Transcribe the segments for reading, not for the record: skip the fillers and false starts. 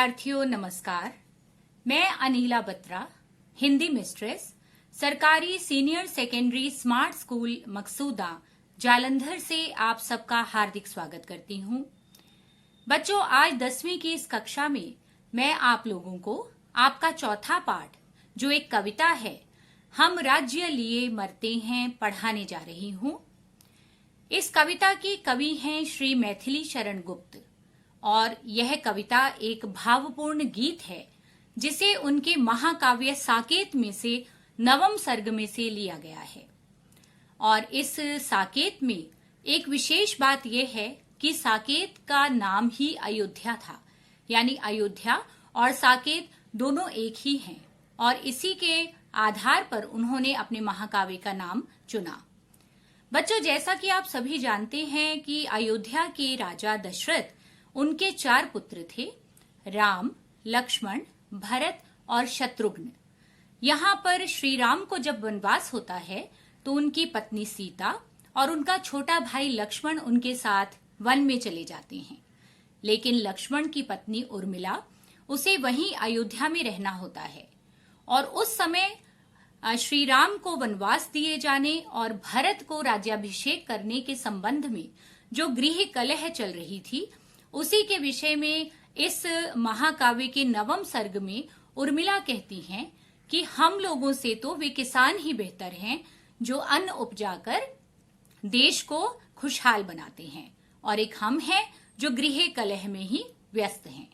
विद्यार्थियों नमस्कार। मैं अनीला बत्रा, हिंदी मिस्ट्रेस, सरकारी senior secondary smart school Maqsuda Jalandhar से आप सबका हार्दिक स्वागत करती हूँ। बच्चों, आज 10वीं की इस कक्षा में मैं आप लोगों को आपका चौथा पाठ, जो एक कविता है, हम राज्य लिए मरते हैं, पढ़ाने जा रही हूँ। इस कविता की कवि हैं श्री मैथिली शरण गुप्त और यह कविता एक भावपूर्ण गीत है जिसे उनके महाकाव्य साकेत में से नवम सर्ग में से लिया गया है। और इस साकेत में एक विशेष बात यह है कि साकेत का नाम ही अयोध्या था, यानी अयोध्या और साकेत दोनों एक ही हैं और इसी के आधार पर उन्होंने अपने महाकाव्य का नाम चुना। बच्चों, जैसा कि आप सभी जानते हैं कि अयोध्या के राजा दशरथ, उनके 4 पुत्र थे, राम, लक्ष्मण, भरत और शत्रुघ्न। यहाँ पर श्री राम को जब वनवास होता है तो उनकी पत्नी सीता और उनका छोटा भाई लक्ष्मण उनके साथ वन में चले जाते हैं, लेकिन लक्ष्मण की पत्नी उर्मिला, उसे वहीं अयोध्या में रहना होता है। और उस समय श्री राम को वनवास दिए जाने और भरत को राज्याभिषेक करने के संबंध में जो गृह कलह चल रही थी, उसी के विषय में इस महाकाव्य के नवम सर्ग में उर्मिला कहती हैं कि हम लोगों से तो वे किसान ही बेहतर हैं जो अन्न उपजाकर देश को खुशहाल बनाते हैं, और एक हम हैं जो गृह कलह में ही व्यस्त हैं।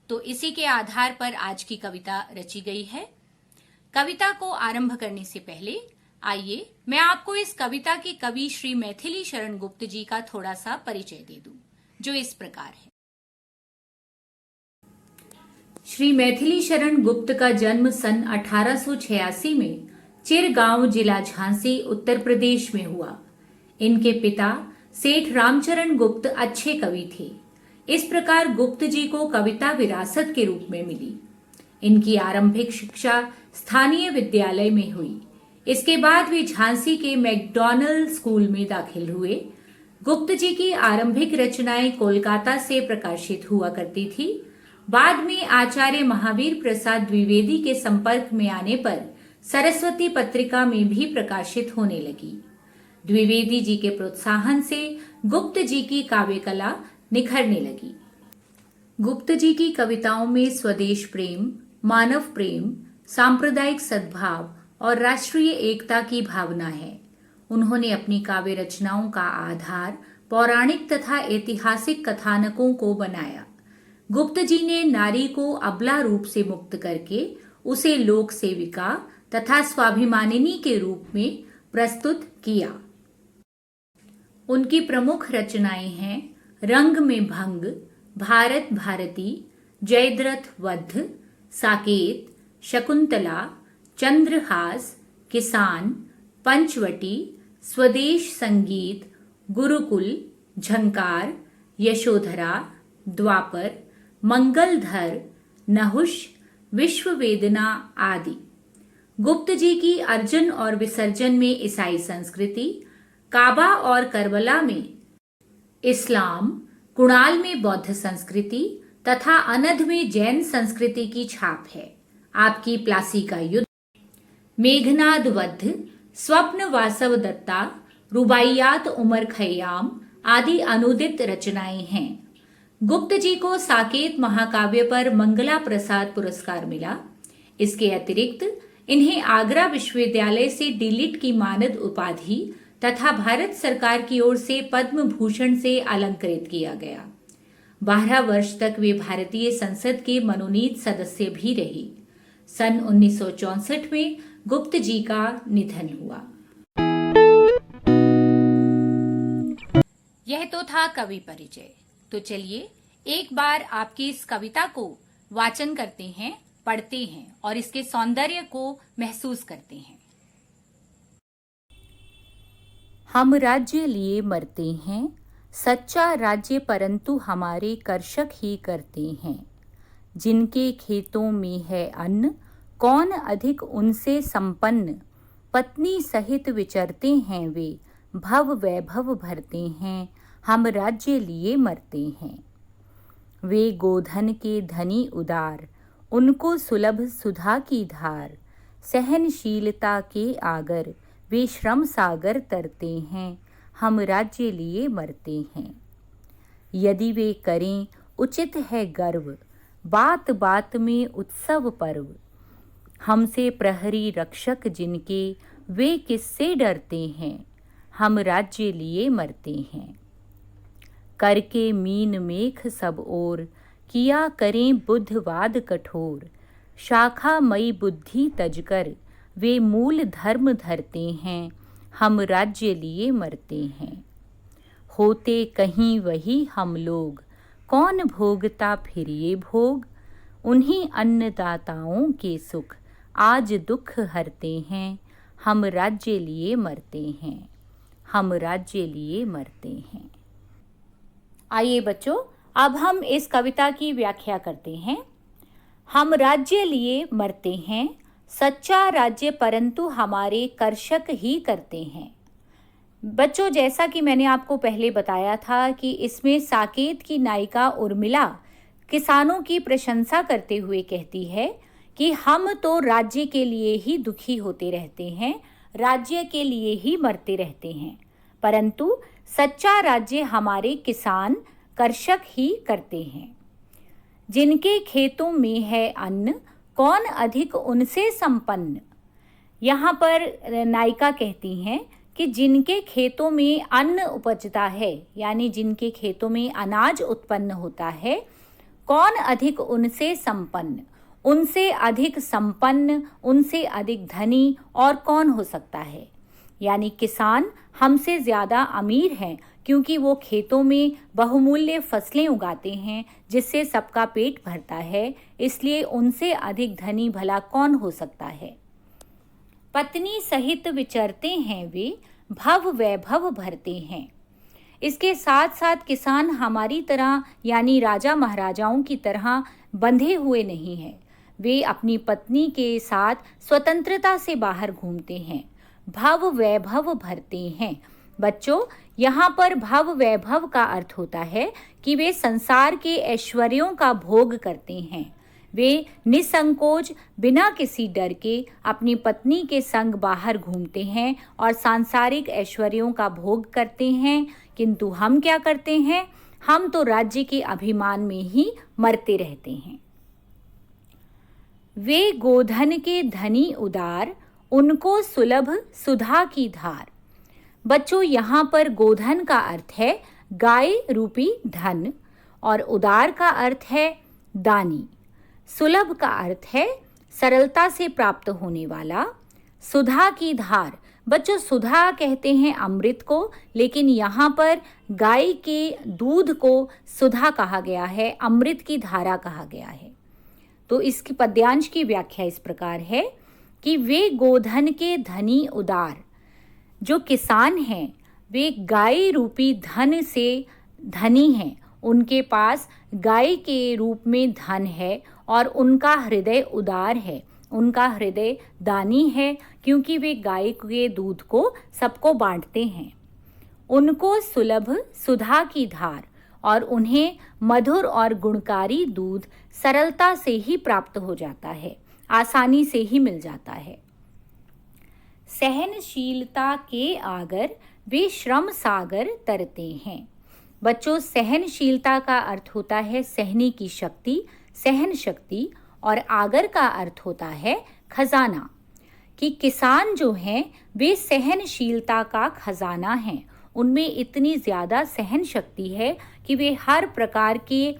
तो इसी के आधार पर आज की कविता रची गई है। कविता को आरंभ करने से पहले आइए मैं आपको इस कविता के कवि श्री मैथिली शरण गुप्त जी का थोड़ा सा परिचय दे दूं, जो इस प्रकार है। श्री मैथिली शरण गुप्त का जन्म सन 1886 में चिरगांव, जिला झांसी, उत्तर प्रदेश में हुआ। इनके पिता सेठ रामचरण गुप्त अच्छे कवि थे। इस प्रकार गुप्त जी को कविता विरासत के रूप में मिली। इनकी आरंभिक शिक्षा स्थानीय विद्यालय में हुई। इसके बाद वे झांसी के मैकडॉनल्ड स्कूल में दाखिल हुए। गुप्त जी की आरंभिक रचनाएं कोलकाता से प्रकाशित हुआ करती थी। बाद में आचार्य महावीर प्रसाद द्विवेदी के संपर्क में आने पर सरस्वती पत्रिका में भी प्रकाशित होने लगी। द्विवेदी जी के प्रोत्साहन से गुप्त जी की काव्य कला निखरने लगी। गुप्त जी की कविताओं में स्वदेश प्रेम, मानव प्रेम, सांप्रदायिक सद्भाव और राष्ट्रीय एकता की भावना है। उन्होंने अपनी काव्य रचनाओं का आधार पौराणिक तथा ऐतिहासिक कथानकों को बनाया। गुप्त जी ने नारी को अबला रूप से मुक्त करके उसे लोक सेविका तथा स्वाभिमानिनी के रूप में प्रस्तुत किया। उनकी प्रमुख रचनाएं हैं रंग में भंग, भारत भारती, जयद्रथ वध, साकेत, शकुंतला, चंद्रहास, किसान, पंचवटी, स्वदेश संगीत, गुरुकुल, झंकार, यशोधरा, द्वापर, मंगलधर, नहुष, विश्ववेदना आदि। गुप्त जी की अर्जन और विसर्जन में ईसाई संस्कृति, काबा और करबला में इस्लाम, कुणाल में बौद्ध संस्कृति तथा अनध में जैन संस्कृति की छाप है। आपकी प्लासी का युद्ध, मेघनाद वध, स्वप्न वासव दत्ता, रुबाइयात उमर खयाम आदि अनुदित रचनाएं हैं। गुप्त जी को साकेत महाकाव्य पर मंगला प्रसाद पुरस्कार मिला। इसके अतिरिक्त इन्हें आगरा विश्वविद्यालय से डीलिट की मानद उपाधि तथा भारत सरकार की ओर से पद्म भूषण से अलंकृत किया गया। 12 वर्ष तक वे भारतीय संसद के मनोनीत सदस्य भी रहे। सन 1964 में गुप्त जी का निधन हुआ। यह तो था कवि परिचय। तो चलिए एक बार आपकी इस कविता को वाचन करते हैं, पढ़ते हैं और इसके सौंदर्य को महसूस करते हैं। हम राज्य लिए मरते हैं, सच्चा राज्य परंतु हमारे कर्षक ही करते हैं। जिनके खेतों में है अन्न, कौन अधिक उनसे संपन्न। पत्नी सहित विचरते हैं वे, भव वैभव भरते हैं, हम राज्य लिए मरते हैं। वे गोधन के धनी उदार, उनको सुलभ सुधा की धार। सहनशीलता के आगर वे श्रम सागर तरते हैं, हम राज्य लिए मरते हैं। यदि वे करें उचित है गर्व, बात बात में उत्सव पर्व। हमसे प्रहरी रक्षक जिनके, वे किससे डरते हैं, हम राज्य लिए मरते हैं। करके मीन मेख सब ओर, किया करें बुद्धवाद कठोर। शाखा मई बुद्धि तजकर, वे मूल धर्म धरते हैं, हम राज्य लिए मरते हैं। होते कहीं वही हम लोग, कौन भोगता फिर ये भोग। उन्हीं अन्नदाताओं के सुख, आज दुख हरते हैं, हम राज्य लिए मरते हैं, हम राज्य लिए मरते हैं। आइए बच्चों, अब हम इस कविता की व्याख्या करते हैं। हम राज्य लिए मरते हैं, सच्चा राज्य परंतु हमारे कर्षक ही करते हैं। बच्चों, जैसा कि मैंने आपको पहले बताया था कि इसमें साकेत की नायिका उर्मिला किसानों की प्रशंसा करते हुए कहती है कि हम तो राज्य के लिए ही दुखी होते रहते हैं, राज्य के लिए ही मरते रहते हैं, परंतु सच्चा राज्य हमारे किसान कर्षक ही करते हैं। जिनके खेतों में है अन्न, कौन अधिक उनसे संपन्न। यहाँ पर नायिका कहती हैं कि जिनके खेतों में अन्न उपजता है, यानी जिनके खेतों में अनाज उत्पन्न होता है, कौन अधिक उनसे संपन्न, उनसे अधिक संपन्न, उनसे अधिक धनी और कौन हो सकता है। यानी किसान हमसे ज़्यादा अमीर हैं क्योंकि वो खेतों में बहुमूल्य फसलें उगाते हैं जिससे सबका पेट भरता है, इसलिए उनसे अधिक धनी भला कौन हो सकता है। पत्नी सहित विचरते हैं वे, भव वैभव भरते हैं। इसके साथ साथ किसान हमारी तरह यानी राजा महाराजाओं की तरह बंधे हुए नहीं हैं। वे अपनी पत्नी के साथ स्वतंत्रता से बाहर घूमते हैं, भव वैभव भरते हैं। बच्चों, यहाँ पर भव वैभव का अर्थ होता है कि वे संसार के ऐश्वर्यों का भोग करते हैं। वे निसंकोच बिना किसी डर के अपनी पत्नी के संग बाहर घूमते हैं और सांसारिक ऐश्वर्यों का भोग करते हैं, किंतु हम क्या करते हैं, हम तो राज्य के अभिमान में ही मरते रहते हैं। वे गोधन के धनी उदार, उनको सुलभ सुधा की धार। बच्चों, यहाँ पर गोधन का अर्थ है गाय रूपी धन और उदार का अर्थ है दानी। सुलभ का अर्थ है सरलता से प्राप्त होने वाला। सुधा की धार, बच्चों सुधा कहते हैं अमृत को, लेकिन यहाँ पर गाय के दूध को सुधा कहा गया है, अमृत की धारा कहा गया है। तो इसकी पद्यांश की व्याख्या इस प्रकार है कि वे गोधन के धनी उदार, जो किसान हैं वे गाय रूपी धन से धनी हैं, उनके पास गाय के रूप में धन है और उनका हृदय उदार है, उनका हृदय दानी है, क्योंकि वे गाय के दूध को सबको बांटते हैं। उनको सुलभ सुधा की धार, और उन्हें मधुर और गुणकारी दूध सरलता से ही प्राप्त हो जाता है, आसानी से ही मिल जाता है। सहनशीलता के आगर वे श्रम सागर तरते हैं। बच्चों, सहनशीलता का अर्थ होता है सहने की शक्ति, सहन शक्ति, और आगर का अर्थ होता है खजाना। कि किसान जो हैं वे सहनशीलता का खजाना हैं, उनमें इतनी ज़्यादा सहन शक्ति है कि वे हर प्रकार के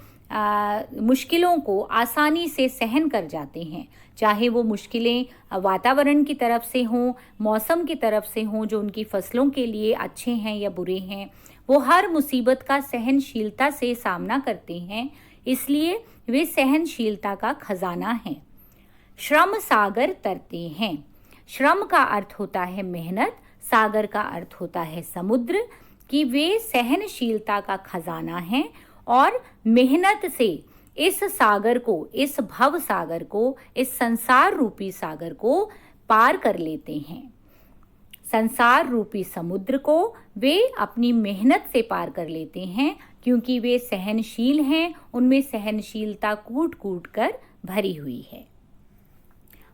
मुश्किलों को आसानी से सहन कर जाते हैं, चाहे वो मुश्किलें वातावरण की तरफ से हों, मौसम की तरफ से हों जो उनकी फसलों के लिए अच्छे हैं या बुरे हैं, वो हर मुसीबत का सहनशीलता से सामना करते हैं, इसलिए वे सहनशीलता का खजाना हैं। श्रम सागर तरते हैं। श्रम का अर्थ होता है मेहनत, सागर का अर्थ होता है समुद्र। कि वे सहनशीलता का खजाना हैं और मेहनत से इस सागर को, इस भव सागर को, इस संसार रूपी सागर को पार कर लेते हैं। संसार रूपी समुद्र को वे अपनी मेहनत से पार कर लेते हैं, क्योंकि वे सहनशील हैं, उनमें सहनशीलता कूट कूट कर भरी हुई है।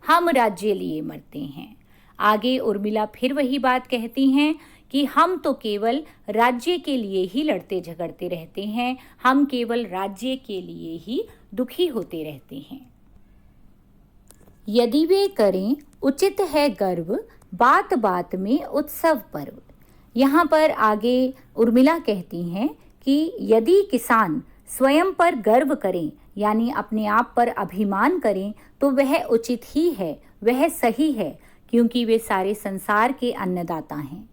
हम राज्य लिए मरते हैं। आगे उर्मिला फिर वही बात कहती हैं कि हम तो केवल राज्य के लिए ही लड़ते झगड़ते रहते हैं, हम केवल राज्य के लिए ही दुखी होते रहते हैं। यदि वे करें उचित है गर्व, बात बात में उत्सव पर्व। यहाँ पर आगे उर्मिला कहती हैं कि यदि किसान स्वयं पर गर्व करें, यानी अपने आप पर अभिमान करें, तो वह उचित ही है, वह सही है, क्योंकि वे सारे संसार के अन्नदाता हैं।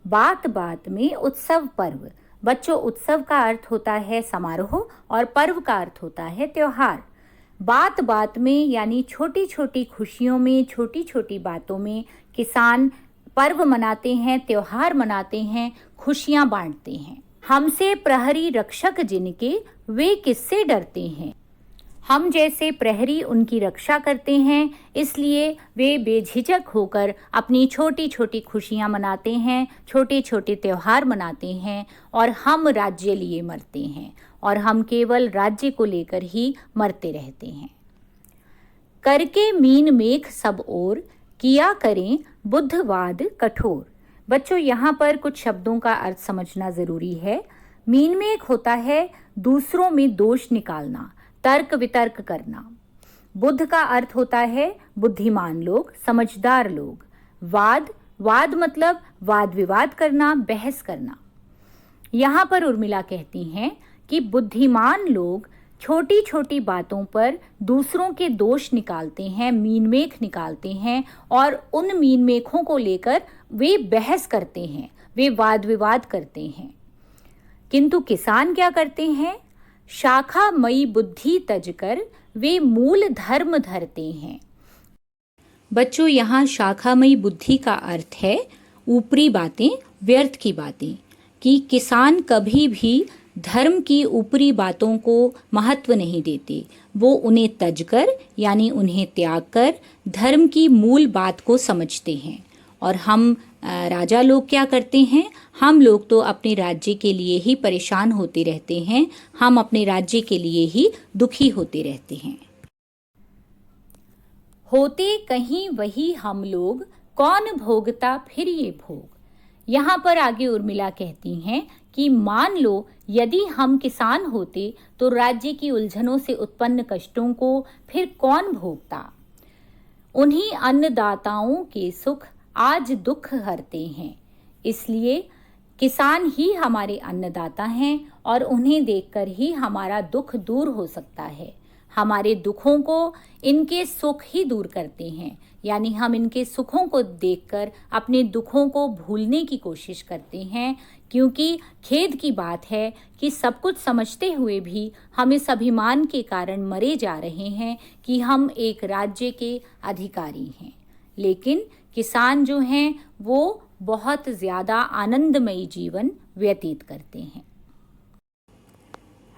बात बात में उत्सव पर्व। बच्चों, उत्सव का अर्थ होता है समारोह और पर्व का अर्थ होता है त्योहार। बात बात में यानी छोटी छोटी खुशियों में, छोटी छोटी बातों में किसान पर्व मनाते हैं, त्योहार मनाते हैं, खुशियां बांटते हैं। हमसे प्रहरी रक्षक जिनके, वे किससे डरते हैं। हम जैसे प्रहरी उनकी रक्षा करते हैं, इसलिए वे बेझिझक होकर अपनी छोटी छोटी खुशियां मनाते हैं, छोटे छोटे त्योहार मनाते हैं, और हम राज्य लिए मरते हैं, और हम केवल राज्य को लेकर ही मरते रहते हैं। करके मीन मेख सब ओर, किया करें बुद्धवाद कठोर। बच्चों, यहाँ पर कुछ शब्दों का अर्थ समझना जरूरी है। मीन मेख होता है दूसरों में दोष निकालना, तर्क वितर्क करना। बुद्ध का अर्थ होता है बुद्धिमान लोग, समझदार लोग। वाद मतलब वाद विवाद करना, बहस करना। यहाँ पर उर्मिला कहती हैं कि बुद्धिमान लोग छोटी छोटी बातों पर दूसरों के दोष निकालते हैं, मीनमेख निकालते हैं, और उन मीनमेखों को लेकर वे बहस करते हैं, वे वाद विवाद करते हैं। किंतु किसान क्या करते हैं? शाखा मई बुद्धि तजकर वे मूल धर्म धरते हैं। बच्चों, यहाँ शाखामयी बुद्धि का अर्थ है ऊपरी बातें, व्यर्थ की बातें, कि किसान कभी भी धर्म की ऊपरी बातों को महत्व नहीं देते। वो उन्हें तजकर यानी उन्हें त्याग कर धर्म की मूल बात को समझते हैं। और हम राजा लोग क्या करते हैं? हम लोग तो अपने राज्य के लिए ही परेशान होते रहते हैं, हम अपने राज्य के लिए ही दुखी होते रहते हैं। होते कहीं वही हम लोग, कौन भोगता फिर ये भोग। यहाँ पर आगे उर्मिला कहती हैं कि मान लो यदि हम किसान होते तो राज्य की उलझनों से उत्पन्न कष्टों को फिर कौन भोगता। उन्हीं अन्नदाताओं के सुख आज दुख हरते हैं। इसलिए किसान ही हमारे अन्नदाता हैं और उन्हें देखकर ही हमारा दुख दूर हो सकता है। हमारे दुखों को इनके सुख ही दूर करते हैं, यानी हम इनके सुखों को देखकर अपने दुखों को भूलने की कोशिश करते हैं। क्योंकि खेद की बात है कि सब कुछ समझते हुए भी हम इस अभिमान के कारण मरे जा रहे हैं कि हम एक राज्य के अधिकारी हैं। लेकिन किसान जो हैं वो बहुत ज़्यादा आनंदमयी जीवन व्यतीत करते हैं।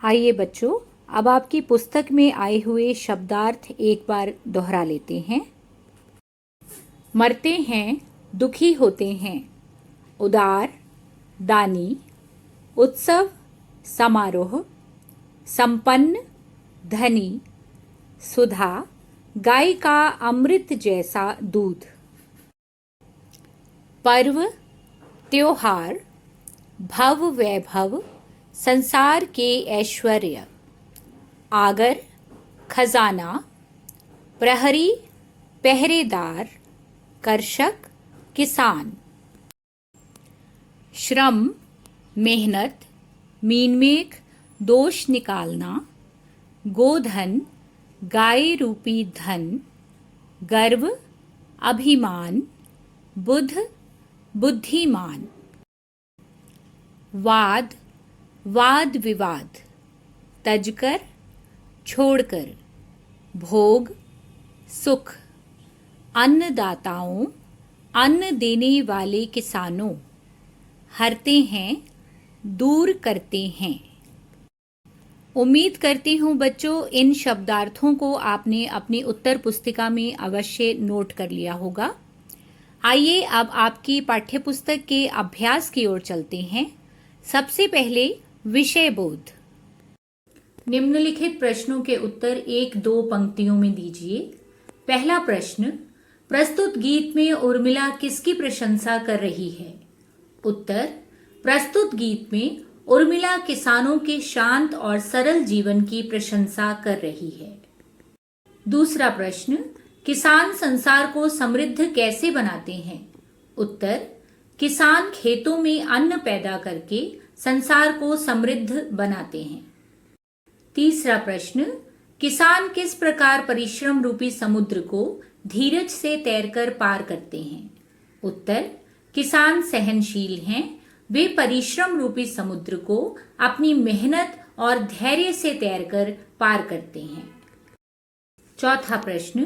आइए बच्चों, अब आपकी पुस्तक में आए हुए शब्दार्थ एक बार दोहरा लेते हैं। मरते हैं, दुखी होते हैं, उदार, दानी, उत्सव, समारोह, संपन्न, धनी, सुधा, गाय का अमृत जैसा दूध, पर्व, त्योहार, भव वैभव, संसार के ऐश्वर्य, आगर, खजाना, प्रहरी, पहरेदार, कर्षक, किसान, श्रम, मेहनत, मीनमेख, दोष निकालना, गोधन, गाय रूपी धन, गर्व, अभिमान, बुद्ध, बुद्धिमान, वाद, वाद विवाद, तजकर, छोड़कर, भोग, सुख, अन्नदाताओं, अन्न देने वाले किसानों, हरते हैं, दूर करते हैं। उम्मीद करती हूँ बच्चों इन शब्दार्थों को आपने अपनी उत्तर पुस्तिका में अवश्य नोट कर लिया होगा। आइए अब आपकी पाठ्यपुस्तक के अभ्यास की ओर चलते हैं। सबसे पहले विषय बोध। निम्नलिखित प्रश्नों के उत्तर 1-2 पंक्तियों में दीजिए। पहला प्रश्न, प्रस्तुत गीत में उर्मिला किसकी प्रशंसा कर रही है? उत्तर, प्रस्तुत गीत में उर्मिला किसानों के शांत और सरल जीवन की प्रशंसा कर रही है। दूसरा प्रश्न, किसान संसार को समृद्ध कैसे बनाते हैं? उत्तर, किसान खेतों में अन्न पैदा करके संसार को समृद्ध बनाते हैं। तीसरा प्रश्न, किसान किस प्रकार परिश्रम रूपी समुद्र को धीरज से तैरकर पार करते हैं? उत्तर, किसान सहनशील हैं। वे परिश्रम रूपी समुद्र को अपनी मेहनत और धैर्य से तैरकर पार करते हैं। चौथा प्रश्न,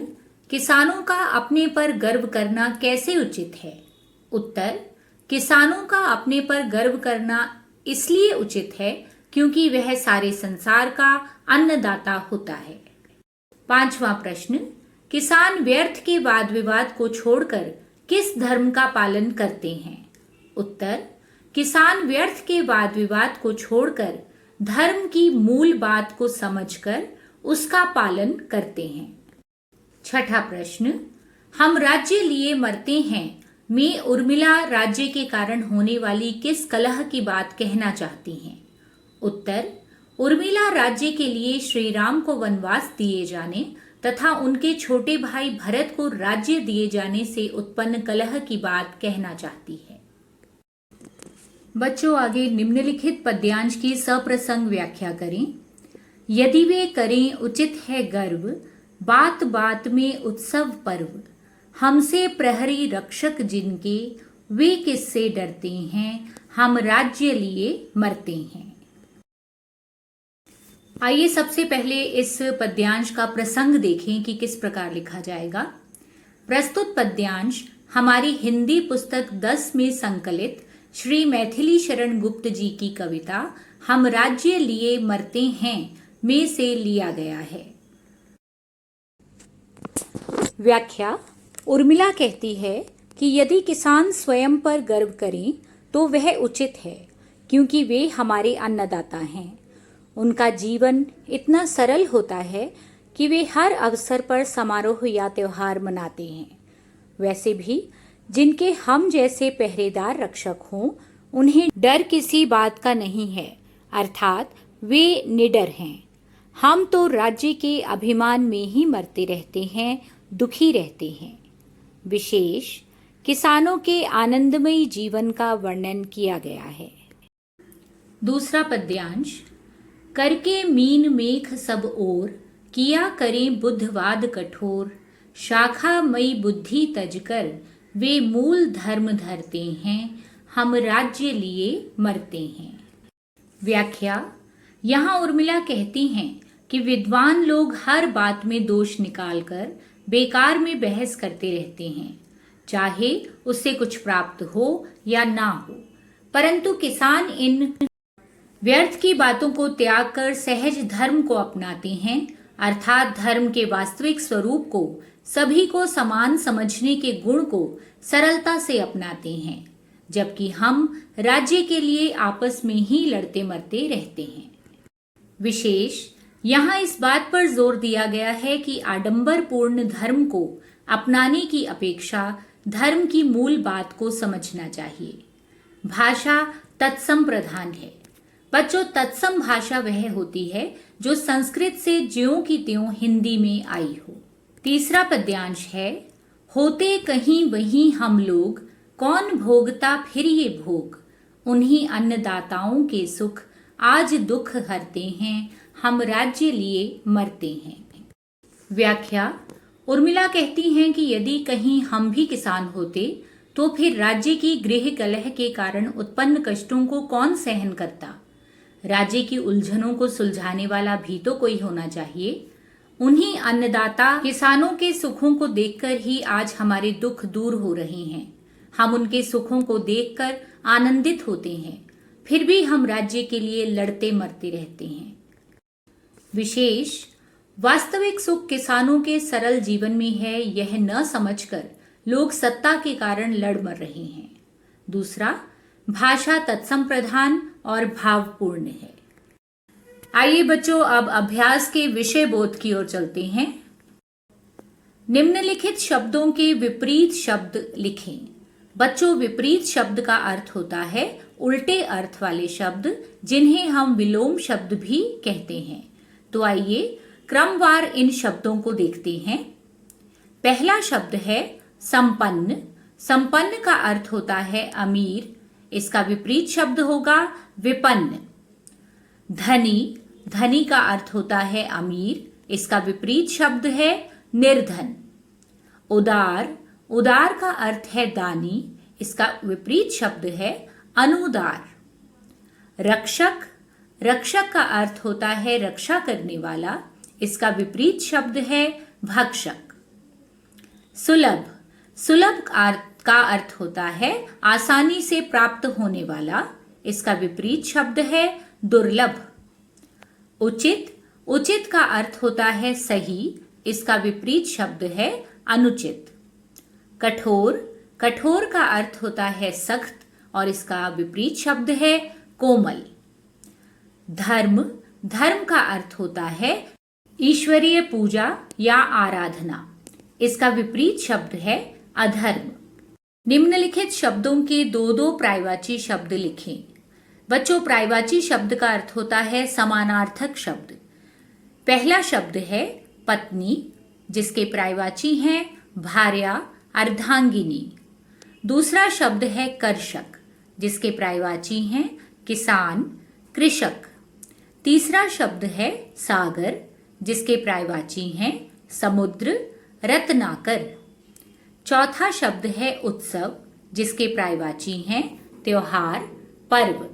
किसानों का अपने पर गर्व करना कैसे उचित है? उत्तर, किसानों का अपने पर गर्व करना इसलिए उचित है क्योंकि वह सारे संसार का अन्नदाता होता है। पांचवा प्रश्न, किसान व्यर्थ के वाद विवाद को छोड़कर किस धर्म का पालन करते हैं? उत्तर, किसान व्यर्थ के वाद विवाद को छोड़कर धर्म की मूल बात को समझकर उसका पालन करते हैं। छठा प्रश्न, हम राज्य लिए मरते हैं में उर्मिला राज्य के कारण होने वाली किस कलह की बात कहना चाहती हैं? उत्तर, उर्मिला राज्य के लिए श्री राम को वनवास दिए जाने तथा उनके छोटे भाई भरत को राज्य दिए जाने से उत्पन्न कलह की बात कहना चाहती है। बच्चों, आगे निम्नलिखित पद्यांश की सप्रसंग व्याख्या करें। यदि वे करें उचित है गर्व, बात बात में उत्सव पर्व, हमसे प्रहरी रक्षक जिनके, वे किससे डरते हैं, हम राज्य लिए मरते हैं। आइए सबसे पहले इस पद्यांश का प्रसंग देखें कि किस प्रकार लिखा जाएगा। प्रस्तुत पद्यांश हमारी हिंदी पुस्तक 10 में संकलित श्री मैथिली शरण गुप्त जी की कविता हम राज्य लिए मरते हैं में से लिया गया है। व्याख्या, उर्मिला कहती है कि यदि किसान स्वयं पर गर्व करें तो वह उचित है क्योंकि वे हमारे अन्नदाता हैं। उनका जीवन इतना सरल होता है कि वे हर अवसर पर समारोह या त्योहार मनाते हैं। वैसे भी जिनके हम जैसे पहरेदार रक्षक हों, उन्हें डर किसी बात का नहीं है, अर्थात वे निडर हैं। हम तो राज्य के अभिमान में ही मरते रहते हैं, दुखी रहते हैं। विशेष किसानों के आनंदमयी जीवन का वर्णन किया गया है। दूसरा पद्यांश, करके मीन मेघ सब ओर, किया करें बुद्धवाद कठोर, शाखा मई बुद्धि तजकर, वे मूल धर्म धरते हैं, हम राज्य लिए मरते हैं। व्याख्या, यहाँ उर्मिला कहती हैं कि विद्वान लोग हर बात में दोष निकालकर बेकार में बहस करते रहते हैं, चाहे उससे कुछ प्राप्त हो या ना हो, परंतु किसान इन व्यर्थ की बातों को त्याग कर सहज धर्म को अपनाते हैं, अर्थात धर्म के वास्तविक स्वरूप को, सभी को समान समझने के गुण को सरलता से अपनाते हैं, जबकि हम राज्य के लिए आपस में ही लड़ते मरते रहते हैं। विशेष यहाँ इस बात पर जोर दिया गया है कि आडंबरपूर्ण धर्म को अपनाने की अपेक्षा धर्म की मूल बात को समझना चाहिए। भाषा तत्सम प्रधान है। बच्चों, तत्सम भाषा वह होती है जो संस्कृत से ज्यों की त्यों हिंदी में आई हो। तीसरा पद्यांश है, होते कहीं वहीं हम लोग, कौन भोगता फिर ये भोग, उन्हीं अन्नदाताओं के सुख, आज दुख हरते हैं, हम राज्य लिए मरते हैं। व्याख्या, उर्मिला कहती हैं कि यदि कहीं हम भी किसान होते तो फिर राज्य की गृह कलह के कारण उत्पन्न कष्टों को कौन सहन करता। राज्य की उलझनों को सुलझाने वाला भी तो कोई होना चाहिए। उन्हीं अन्नदाता किसानों के सुखों को देखकर ही आज हमारे दुख दूर हो रहे हैं। हम उनके सुखों को देखकर आनंदित होते हैं, फिर भी हम राज्य के लिए लड़ते मरते रहते हैं। विशेष वास्तविक सुख किसानों के सरल जीवन में है, यह न समझकर लोग सत्ता के कारण लड़ मर रहे हैं। दूसरा, भाषा तत्सम प्रधान और भावपूर्ण है। आइए बच्चों, अब अभ्यास के विषय बोध की ओर चलते हैं। निम्नलिखित शब्दों के विपरीत शब्द लिखें। बच्चों, विपरीत शब्द का अर्थ होता है उल्टे अर्थ वाले शब्द, जिन्हें हम विलोम शब्द भी कहते हैं। तो आइए क्रमवार इन शब्दों को देखते हैं। पहला शब्द है संपन्न। संपन्न का अर्थ होता है अमीर, इसका विपरीत शब्द होगा विपन्न। धनी, धनी का अर्थ होता है अमीर, इसका विपरीत शब्द है निर्धन। उदार, उदार का अर्थ है दानी, इसका विपरीत शब्द है अनुदार। रक्षक, रक्षक का अर्थ होता है रक्षा करने वाला, इसका विपरीत शब्द है भक्षक। सुलभ, सुलभ का अर्थ होता है आसानी से प्राप्त होने वाला, इसका विपरीत शब्द है दुर्लभ। उचित, उचित का अर्थ होता है सही, इसका विपरीत शब्द है अनुचित। कठोर, कठोर का अर्थ होता है सख्त और इसका विपरीत शब्द है कोमल। धर्म, धर्म का अर्थ होता है ईश्वरीय पूजा या आराधना, इसका विपरीत शब्द है अधर्म। निम्नलिखित शब्दों के दो दो पर्यायवाची शब्द लिखें। बच्चों, पर्यायवाची शब्द का अर्थ होता है समानार्थक शब्द। पहला शब्द है पत्नी, जिसके पर्यायवाची हैं भार्या, अर्धांगिनी। दूसरा शब्द है कर्षक, जिसके पर्यायवाची हैं किसान, कृषक। तीसरा शब्द है सागर, जिसके पर्यायवाची हैं समुद्र, रत्नाकर। चौथा शब्द है उत्सव, जिसके पर्यायवाची हैं त्योहार, पर्व।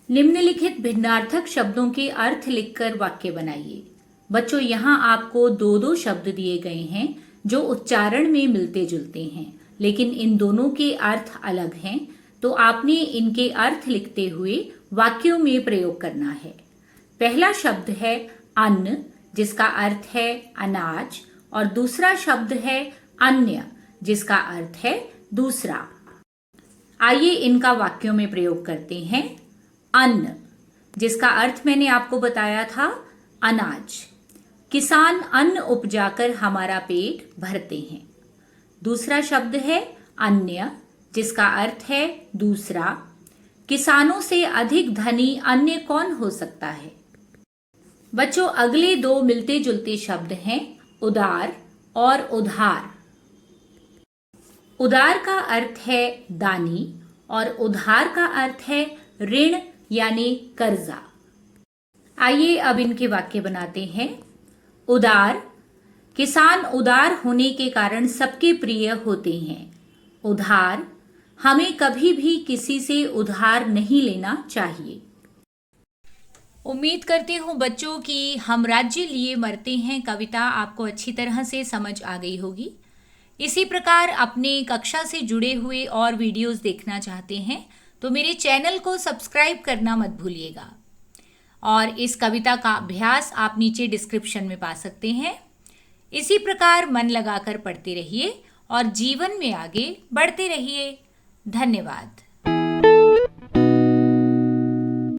निम्नलिखित भिन्नार्थक शब्दों के अर्थ लिखकर वाक्य बनाइए। बच्चों, यहाँ आपको दो दो शब्द दिए गए हैं जो उच्चारण में मिलते जुलते हैं, लेकिन इन दोनों के अर्थ अलग हैं, तो आपने इनके अर्थ लिखते हुए वाक्यों में प्रयोग करना है। पहला शब्द है अन्न, जिसका अर्थ है अनाज, और दूसरा शब्द है अन्य, जिसका अर्थ है दूसरा। आइए इनका वाक्यों में प्रयोग करते हैं। अन्न, जिसका अर्थ मैंने आपको बताया था अनाज। किसान अन्न उपजाकर हमारा पेट भरते हैं। दूसरा शब्द है अन्य, जिसका अर्थ है दूसरा। किसानों से अधिक धनी अन्य कौन हो सकता है? बच्चों, अगले दो मिलते जुलते शब्द हैं उदार और उधार। उदार का अर्थ है दानी और उधार का अर्थ है ऋण यानी कर्जा। आइए अब इनके वाक्य बनाते हैं। उदार, किसान उदार होने के कारण सबके प्रिय होते हैं। उधार, हमें कभी भी किसी से उधार नहीं लेना चाहिए। उम्मीद करती हूँ बच्चों कि हम राज्य लिए मरते हैं कविता आपको अच्छी तरह से समझ आ गई होगी। इसी प्रकार अपने कक्षा से जुड़े हुए और वीडियोस देखना चाहते हैं तो मेरे चैनल को सब्सक्राइब करना मत भूलिएगा। और इस कविता का अभ्यास आप नीचे डिस्क्रिप्शन में पा सकते हैं। इसी प्रकार मन लगाकर पढ़ते रहिए और जीवन में आगे बढ़ते रहिए। धन्यवाद।